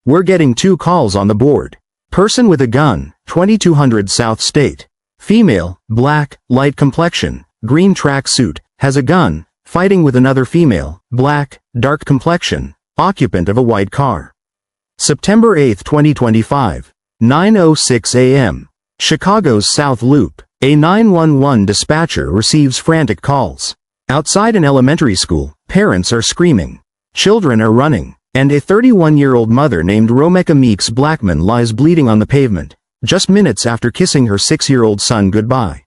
We're getting 2 calls on the board. Person with a gun, 2200 South State. Female, black, light complexion, green track suit, has a gun, fighting with another female, black, dark complexion, occupant of a white car. September 8, 2025. 9:06 a.m. Chicago's South Loop. A 911 dispatcher receives frantic calls. Outside an elementary school, parents are screaming. Children are running, and a 31-year-old mother named Romeka Meeks Blackman lies bleeding on the pavement, just minutes after kissing her 6-year-old son goodbye.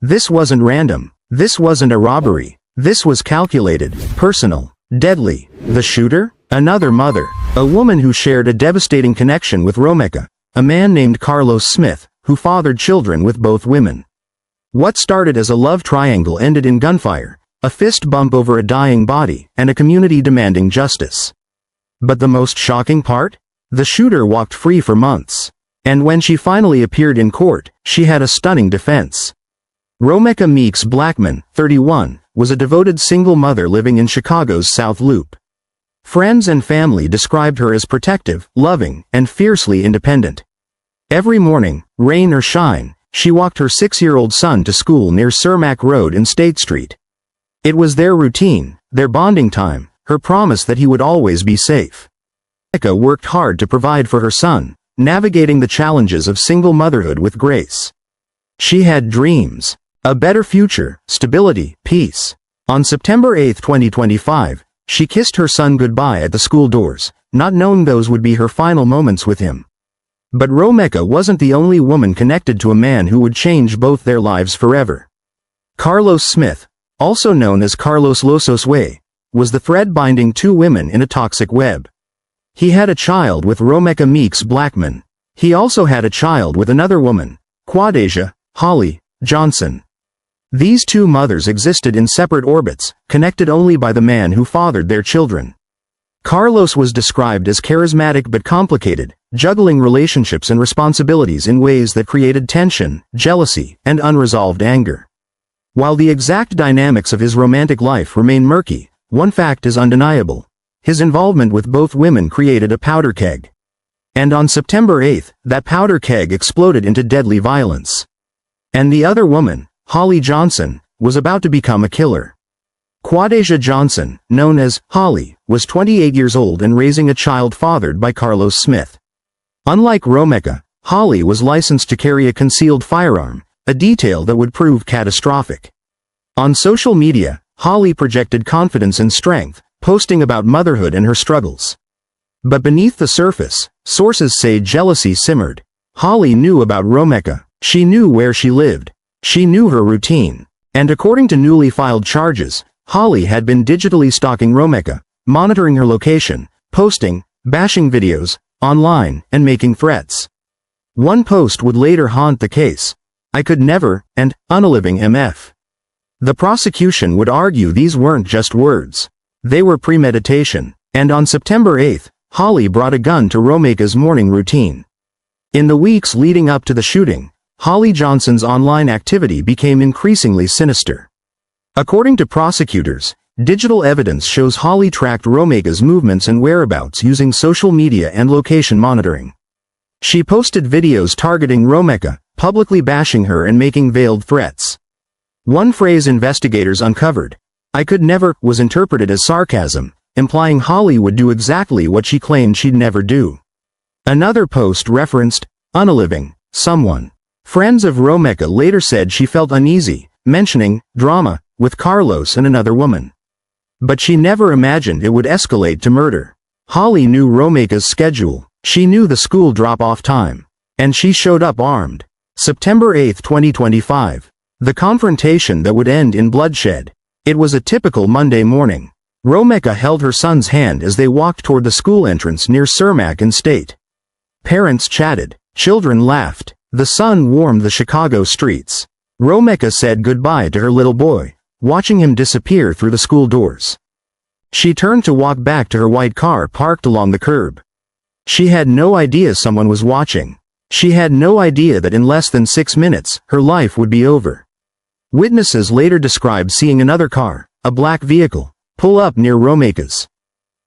This wasn't random. This wasn't a robbery. This was calculated, personal, deadly. The shooter? Another mother, a woman who shared a devastating connection with Romeka, a man named Carlos Smith, who fathered children with both women. What started as a love triangle ended in gunfire, a fist bump over a dying body, and a community demanding justice. But the most shocking part? The shooter walked free for months. And when she finally appeared in court, she had a stunning defense. Romeka Meeks Blackman, 31, was a devoted single mother living in Chicago's South Loop. Friends and family described her as protective, loving, and fiercely independent. Every morning, rain or shine, she walked her 6-year-old son to school near Cermak Road and State Street. It was their routine, their bonding time, her promise that he would always be safe. Romeka worked hard to provide for her son, navigating the challenges of single motherhood with grace. She had dreams. A better future, stability, peace. On September 8, 2025, she kissed her son goodbye at the school doors, not knowing those would be her final moments with him. But Romeka wasn't the only woman connected to a man who would change both their lives forever. Carlos Smith, also known as Carlos Losos Way, was the thread binding 2 women in a toxic web. He had a child with Romeka Meeks Blackman. He also had a child with another woman, Quadajah Johnson. These 2 mothers existed in separate orbits, connected only by the man who fathered their children. Carlos was described as charismatic but complicated, juggling relationships and responsibilities in ways that created tension, jealousy, and unresolved anger. While the exact dynamics of his romantic life remain murky, one fact is undeniable. His involvement with both women created a powder keg. And on September 8, that powder keg exploded into deadly violence. And the other woman, Holly Johnson, was about to become a killer. Quadajah Johnson, known as Holly, was 28 years old and raising a child fathered by Carlos Smith. Unlike Romeka, Holly was licensed to carry a concealed firearm, a detail that would prove catastrophic. On social media, Holly projected confidence and strength, posting about motherhood and her struggles. But beneath the surface, sources say jealousy simmered. Holly knew about Romeka. She knew where she lived. She knew her routine. And according to newly filed charges, Holly had been digitally stalking Romeka, monitoring her location, posting, bashing videos, online, and making threats. One post would later haunt the case. "I could never," and "unaliving MF." The prosecution would argue these weren't just words. They were premeditation. And on September 8, Holly brought a gun to Romeka's morning routine. In the weeks leading up to the shooting, Holly Johnson's online activity became increasingly sinister. According to prosecutors, digital evidence shows Holly tracked Romeka's movements and whereabouts using social media and location monitoring. She posted videos targeting Romeka, publicly bashing her and making veiled threats. One phrase investigators uncovered, "I could never," was interpreted as sarcasm, implying Holly would do exactly what she claimed she'd never do. Another post referenced, "unaliving someone." Friends of Romeka later said she felt uneasy, mentioning drama with Carlos and another woman. But she never imagined it would escalate to murder. Holly knew Romeka's schedule. She knew the school drop-off time. And she showed up armed. September 8, 2025. The confrontation that would end in bloodshed. It was a typical Monday morning. Romeka held her son's hand as they walked toward the school entrance near Cermak and State. Parents chatted. Children laughed. The sun warmed the Chicago streets. Romeka said goodbye to her little boy, watching him disappear through the school doors. She turned to walk back to her white car parked along the curb. She had no idea someone was watching. She had no idea that in less than 6 minutes, her life would be over. Witnesses later described seeing another car, a black vehicle, pull up near Romeka's.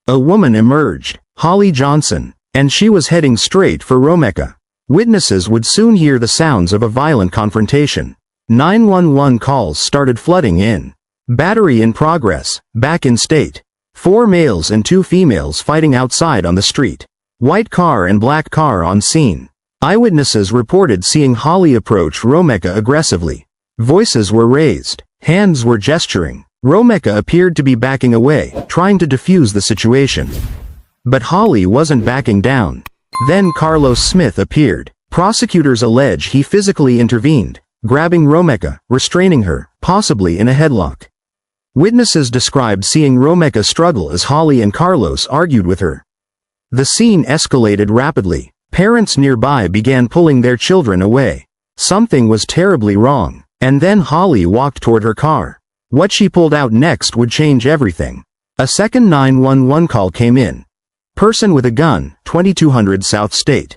A woman emerged, Holly Johnson, and she was heading straight for Romeka. Witnesses would soon hear the sounds of a violent confrontation. 911 calls started flooding in. Battery in progress, back in state. 4 males and 2 females fighting outside on the street. White car and black car on scene. Eyewitnesses reported seeing Holly approach Romeka aggressively. Voices were raised. Hands were gesturing. Romeka appeared to be backing away, trying to defuse the situation. But Holly wasn't backing down. Then Carlos Smith appeared. Prosecutors allege he physically intervened, grabbing Romeka, restraining her, possibly in a headlock. Witnesses described seeing Romeka struggle as Holly and Carlos argued with her. The scene escalated rapidly. Parents nearby began pulling their children away. Something was terribly wrong. And then Holly walked toward her car. What she pulled out next would change everything. A second 911 call came in. Person with a gun, 2200 South State.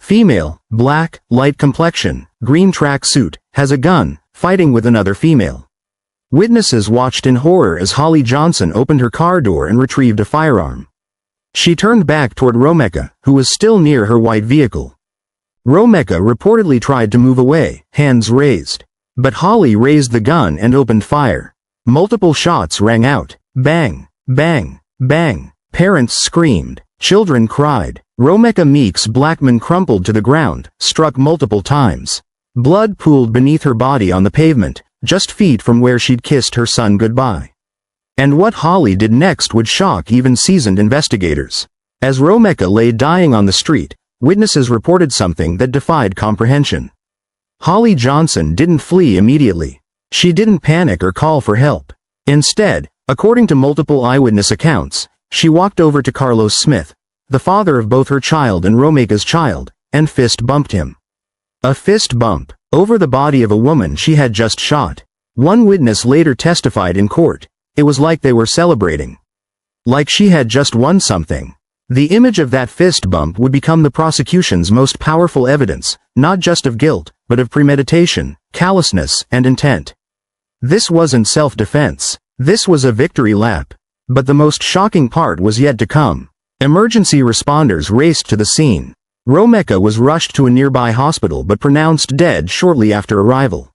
Female, black, light complexion, green track suit, has a gun, fighting with another female. Witnesses watched in horror as Holly Johnson opened her car door and retrieved a firearm. She turned back toward Romeka, who was still near her white vehicle. Romeka reportedly tried to move away, hands raised. But Holly raised the gun and opened fire. Multiple shots rang out. Bang, bang, bang. Parents screamed. Children cried. Romeka Meeks Blackman crumpled to the ground, struck multiple times. Blood pooled beneath her body on the pavement, just feet from where she'd kissed her son goodbye. And what Holly did next would shock even seasoned investigators. As Romeka lay dying on the street, witnesses reported something that defied comprehension. Holly Johnson didn't flee immediately. She didn't panic or call for help. Instead, according to multiple eyewitness accounts, she walked over to Carlos Smith, the father of both her child and Romeka's child, and fist bumped him. A fist bump, over the body of a woman she had just shot. One witness later testified in court. It was like they were celebrating. Like she had just won something. The image of that fist bump would become the prosecution's most powerful evidence, not just of guilt, but of premeditation, callousness, and intent. This wasn't self-defense. This was a victory lap. But the most shocking part was yet to come. Emergency responders raced to the scene. Romeka was rushed to a nearby hospital but pronounced dead shortly after arrival.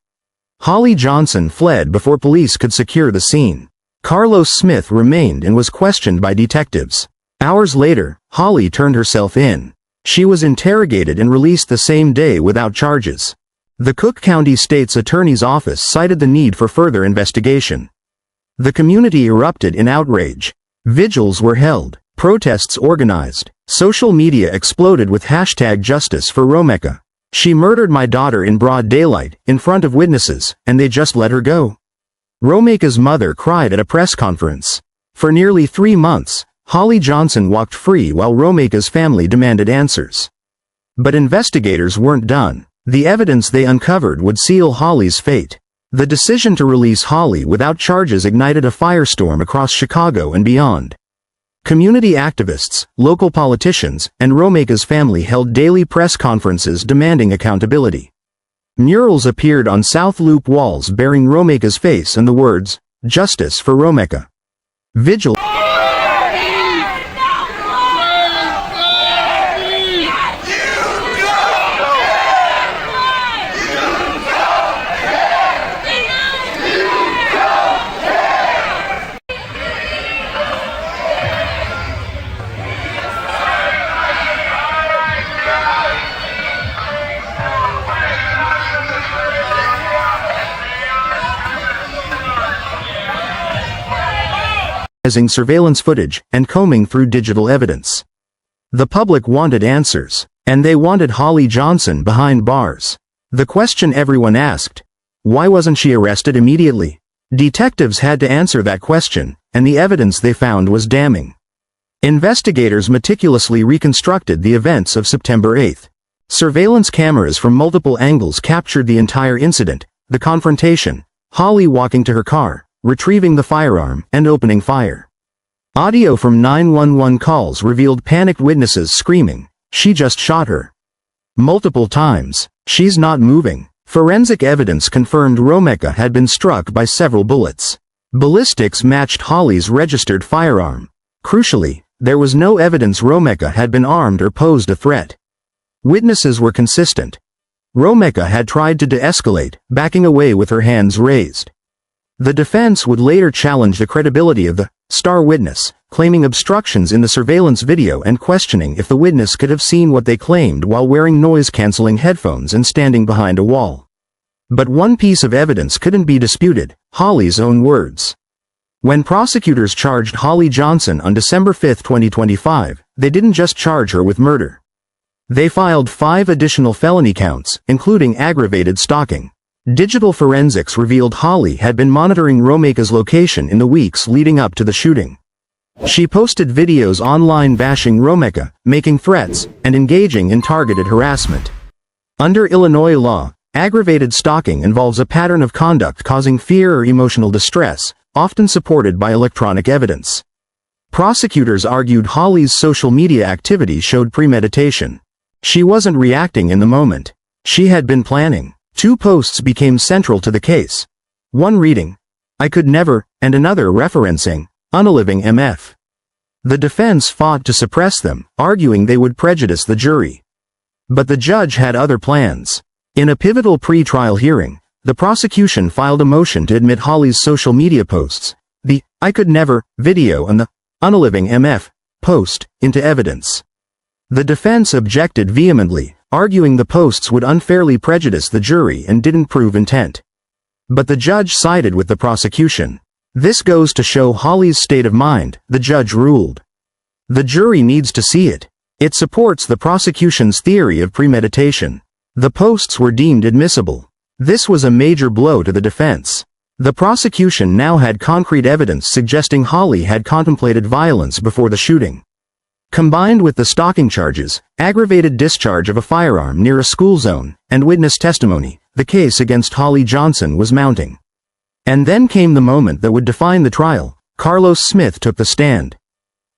Holly Johnson fled before police could secure the scene. Carlos Smith remained and was questioned by detectives. Hours later, Holly turned herself in. She was interrogated and released the same day without charges. The Cook County State's Attorney's Office cited the need for further investigation. The community erupted in outrage. Vigils were held, protests organized, social media exploded with #Justice for Romeka. She murdered my daughter in broad daylight, in front of witnesses, and they just let her go. Romeka's mother cried at a press conference. For nearly 3 months, Holly Johnson walked free while Romeka's family demanded answers. But investigators weren't done. The evidence they uncovered would seal Holly's fate. The decision to release Holly without charges ignited a firestorm across Chicago and beyond. Community activists, local politicians, and Romeka's family held daily press conferences demanding accountability. Murals appeared on South Loop walls bearing Romeka's face and the words, "Justice for Romeka." Vigil surveillance footage and combing through digital evidence. The public wanted answers, and they wanted Holly Johnson behind bars. The question everyone asked: why wasn't she arrested immediately? Detectives had to answer that question, and the evidence they found was damning. Investigators meticulously reconstructed the events of September 8th. Surveillance cameras from multiple angles captured the entire incident: the confrontation, Holly walking to her car, retrieving the firearm, and opening fire. Audio from 911 calls revealed panicked witnesses screaming, "She just shot her." Multiple times, "She's not moving." Forensic evidence confirmed Romeka had been struck by several bullets. Ballistics matched Holly's registered firearm. Crucially, There was no evidence Romeka had been armed or posed a threat. Witnesses were consistent. Romeka had tried to de-escalate, backing away with her hands raised. The defense would later challenge the credibility of the star witness, claiming obstructions in the surveillance video and questioning if the witness could have seen what they claimed while wearing noise-canceling headphones and standing behind a wall. But one piece of evidence couldn't be disputed: Holly's own words. When prosecutors charged Holly Johnson on December 5, 2025, they didn't just charge her with murder. They filed 5 additional felony counts, including aggravated stalking. Digital forensics revealed Holly had been monitoring Romeka's location in the weeks leading up to the shooting. She posted videos online bashing Romeka, making threats, and engaging in targeted harassment. Under Illinois law, aggravated stalking involves a pattern of conduct causing fear or emotional distress, often supported by electronic evidence. Prosecutors argued Holly's social media activity showed premeditation. She wasn't reacting in the moment. She had been planning. 2 posts became central to the case. One reading, "I could never," and another referencing, "unaliving MF." The defense fought to suppress them, arguing they would prejudice the jury. But the judge had other plans. In a pivotal pre-trial hearing, the prosecution filed a motion to admit Holly's social media posts, the "I could never" video and the "unaliving MF" post, into evidence. The defense objected vehemently, arguing the posts would unfairly prejudice the jury and didn't prove intent. But the judge sided with the prosecution. "This goes to show Holly's state of mind," the judge ruled. "The jury needs to see it. It supports the prosecution's theory of premeditation." The posts were deemed admissible. This was a major blow to the defense. The prosecution now had concrete evidence suggesting Holly had contemplated violence before the shooting. Combined with the stalking charges, aggravated discharge of a firearm near a school zone, and witness testimony, the case against Holly Johnson was mounting. And then came the moment that would define the trial. Carlos Smith took the stand.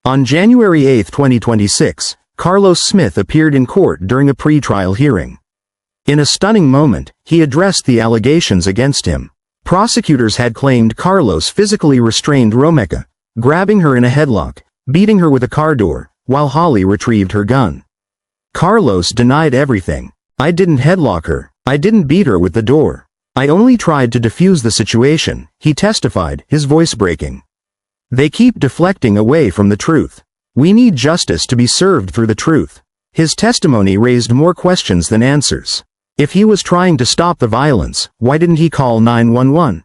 On January 8, 2026, Carlos Smith appeared in court during a pre-trial hearing. In a stunning moment, he addressed the allegations against him. Prosecutors had claimed Carlos physically restrained Romeka, grabbing her in a headlock, beating her with a car door, while Holly retrieved her gun. Carlos denied everything. "I didn't headlock her. I didn't beat her with the door. I only tried to defuse the situation," he testified, his voice breaking. "They keep deflecting away from the truth. We need justice to be served through the truth." His testimony raised more questions than answers. If he was trying to stop the violence, why didn't he call 911?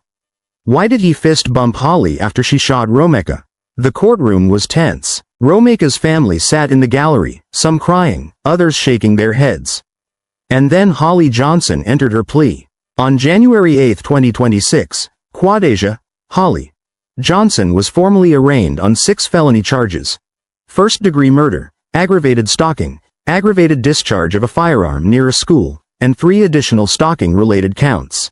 Why did he fist bump Holly after she shot Romeka? The courtroom was tense. Romeka's family sat in the gallery, some crying, others shaking their heads. And then Holly Johnson entered her plea. On January 8, 2026, Quadajah, Holly Johnson was formally arraigned on 6 felony charges: first-degree murder, aggravated stalking, aggravated discharge of a firearm near a school, and 3 additional stalking-related counts.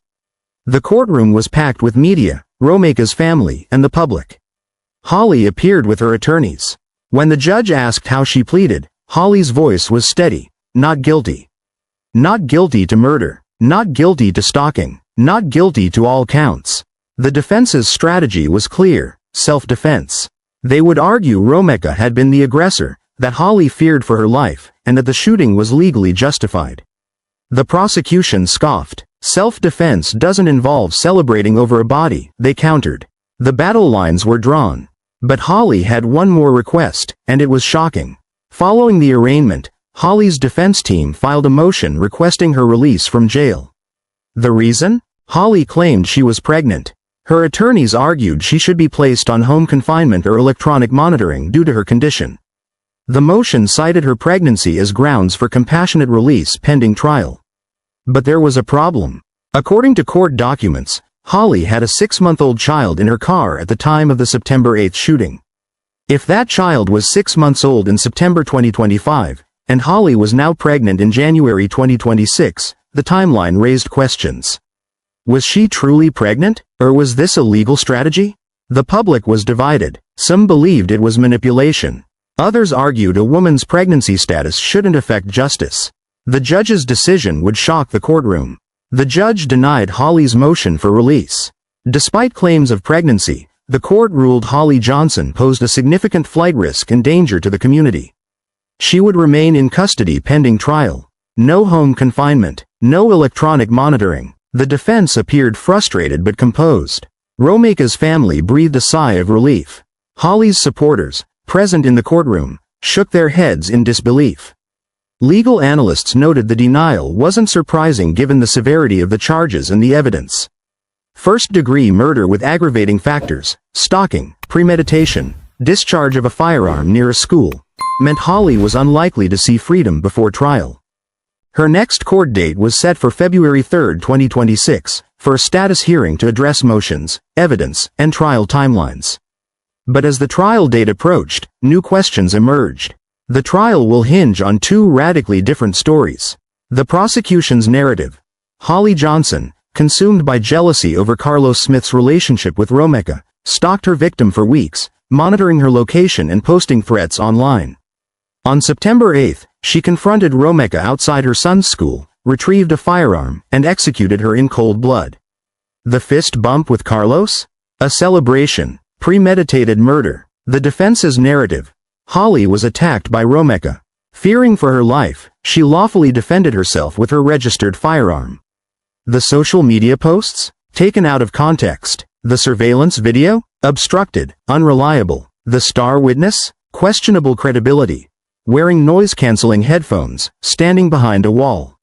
The courtroom was packed with media, Romeka's family, and the public. Holly appeared with her attorneys. When the judge asked how she pleaded, Holly's voice was steady: "Not guilty. Not guilty to murder. Not guilty to stalking. Not guilty to all counts." The defense's strategy was clear: self-defense. They would argue Romeka had been the aggressor, that Holly feared for her life, and that the shooting was legally justified. The prosecution scoffed. "Self-defense doesn't involve celebrating over a body," they countered. The battle lines were drawn. But Holly had one more request, and it was shocking. Following the arraignment, Holly's defense team filed a motion requesting her release from jail. The reason? Holly claimed she was pregnant. Her attorneys argued she should be placed on home confinement or electronic monitoring due to her condition. The motion cited her pregnancy as grounds for compassionate release pending trial. But there was a problem. According to court documents, Holly had a 6-month-old child in her car at the time of the September 8 shooting. If that child was 6 months old in September 2025, and Holly was now pregnant in January 2026, the timeline raised questions. Was she truly pregnant, or was this a legal strategy? The public was divided. Some believed it was manipulation. Others argued a woman's pregnancy status shouldn't affect justice. The judge's decision would shock the courtroom. The judge denied Holly's motion for release. Despite claims of pregnancy, the court ruled Holly Johnson posed a significant flight risk and danger to the community. She would remain in custody pending trial. No home confinement, no electronic monitoring. The defense appeared frustrated but composed. Romeka's family breathed a sigh of relief. Holly's supporters, present in the courtroom, shook their heads in disbelief. Legal analysts noted the denial wasn't surprising given the severity of the charges and the evidence. First-degree murder with aggravating factors, stalking, premeditation, discharge of a firearm near a school, meant Holly was unlikely to see freedom before trial. Her next court date was set for February 3, 2026, for a status hearing to address motions, evidence, and trial timelines. But as the trial date approached, new questions emerged. The trial will hinge on two radically different stories. The prosecution's narrative. Holly Johnson, consumed by jealousy over Carlos Smith's relationship with Romeka, stalked her victim for weeks, monitoring her location and posting threats online. On September 8, she confronted Romeka outside her son's school, retrieved a firearm, and executed her in cold blood. The fist bump with Carlos? A celebration. Premeditated murder. The defense's narrative. Holly was attacked by Romeka. Fearing for her life, she lawfully defended herself with her registered firearm. The social media posts? Taken out of context. The surveillance video? Obstructed, unreliable. The star witness? Questionable credibility. Wearing noise-canceling headphones, standing behind a wall.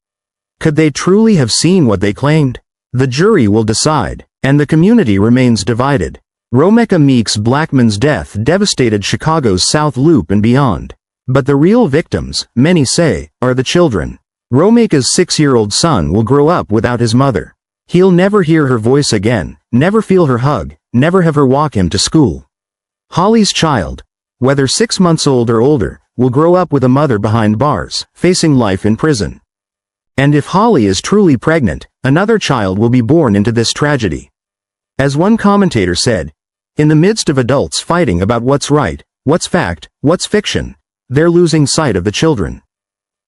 Could they truly have seen what they claimed? The jury will decide, and the community remains divided. Romeka Meeks Blackman's death devastated Chicago's South Loop and beyond. But the real victims, many say, are the children. Romeka's 6-year-old son will grow up without his mother. He'll never hear her voice again, never feel her hug, never have her walk him to school. Holly's child, whether 6 months old or older, will grow up with a mother behind bars, facing life in prison. And if Holly is truly pregnant, another child will be born into this tragedy. As one commentator said, in the midst of adults fighting about what's right, what's fact, what's fiction, they're losing sight of the children.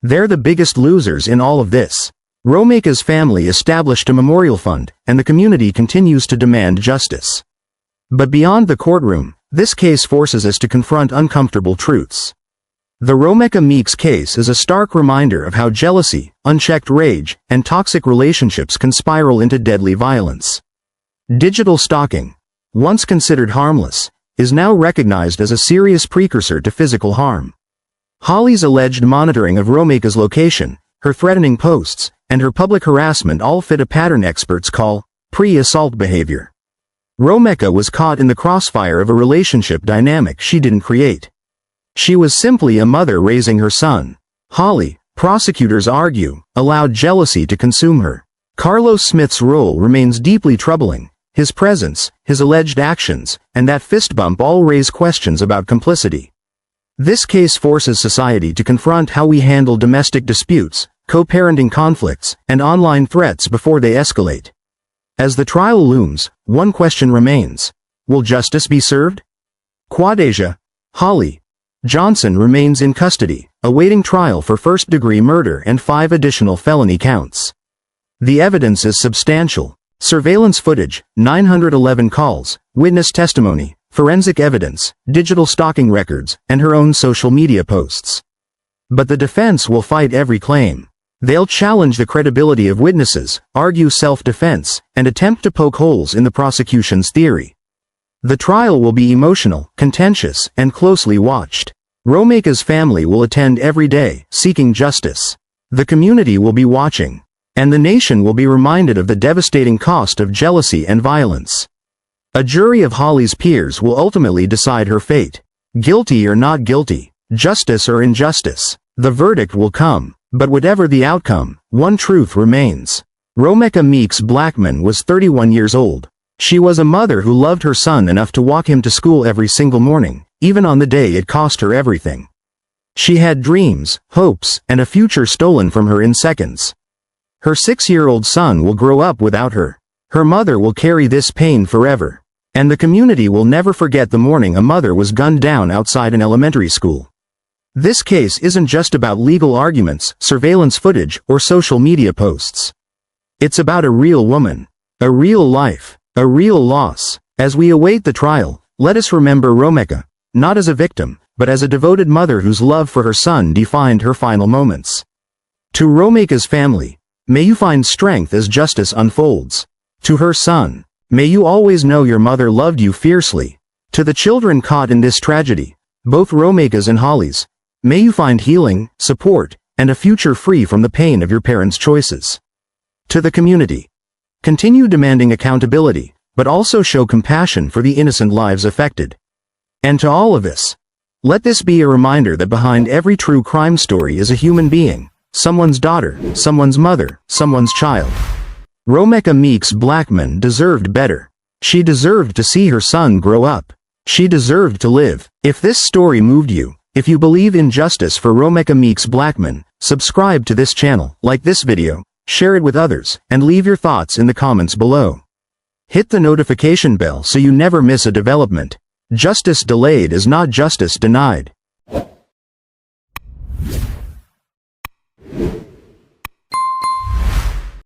They're the biggest losers in all of this. Romeka's family established a memorial fund, and the community continues to demand justice. But beyond the courtroom, this case forces us to confront uncomfortable truths. The Romeka Meeks case is a stark reminder of how jealousy, unchecked rage, and toxic relationships can spiral into deadly violence. Digital stalking, once considered harmless, is now recognized as a serious precursor to physical harm. Holly's alleged monitoring of Romeka's location, her threatening posts, and her public harassment all fit a pattern experts call pre-assault behavior. Romeka was caught in the crossfire of a relationship dynamic she didn't create. She was simply a mother raising her son. Holly, prosecutors argue, allowed jealousy to consume her. Carlos Smith's role remains deeply troubling. His presence, his alleged actions, and that fist bump all raise questions about complicity. This case forces society to confront how we handle domestic disputes, co-parenting conflicts, and online threats before they escalate. As the trial looms, one question remains. Will justice be served? Quadajah, Holly Johnson remains in custody, awaiting trial for first-degree murder and 5 additional felony counts. The evidence is substantial. Surveillance footage, 911 calls, witness testimony, forensic evidence, digital stalking records, and her own social media posts. But the defense will fight every claim. They'll challenge the credibility of witnesses, argue self-defense, and attempt to poke holes in the prosecution's theory. The trial will be emotional, contentious, and closely watched. Romeka's family will attend every day, seeking justice. The community will be watching. And the nation will be reminded of the devastating cost of jealousy and violence. A jury of Holly's peers will ultimately decide her fate. Guilty or not guilty, justice or injustice, the verdict will come. But whatever the outcome, one truth remains. Romeka Meeks Blackman was 31 years old. She was a mother who loved her son enough to walk him to school every single morning, even on the day it cost her everything. She had dreams, hopes, and a future stolen from her in seconds. Her 6-year-old son will grow up without her. Her mother will carry this pain forever. And the community will never forget the morning a mother was gunned down outside an elementary school. This case isn't just about legal arguments, surveillance footage, or social media posts. It's about a real woman, a real life, a real loss, As we await the trial, let us remember Romeka, not as a victim, but as a devoted mother whose love for her son defined her final moments. To Romeka's family, may you find strength as justice unfolds. To her son, may you always know your mother loved you fiercely. To the children caught in this tragedy, both Romeka's and Holly's, may you find healing, support, and a future free from the pain of your parents' choices. To the community, continue demanding accountability, but also show compassion for the innocent lives affected. And to all of us, let this be a reminder that behind every true crime story is a human being, someone's daughter, someone's mother, someone's child. Romeka Meeks Blackman deserved better. She deserved to see her son grow up. She deserved to live. If this story moved you, if you believe in justice for Romeka Meeks Blackman, subscribe to this channel, like this video, share it with others, and leave your thoughts in the comments below. Hit the notification bell so you never miss a development. Justice delayed is not justice denied.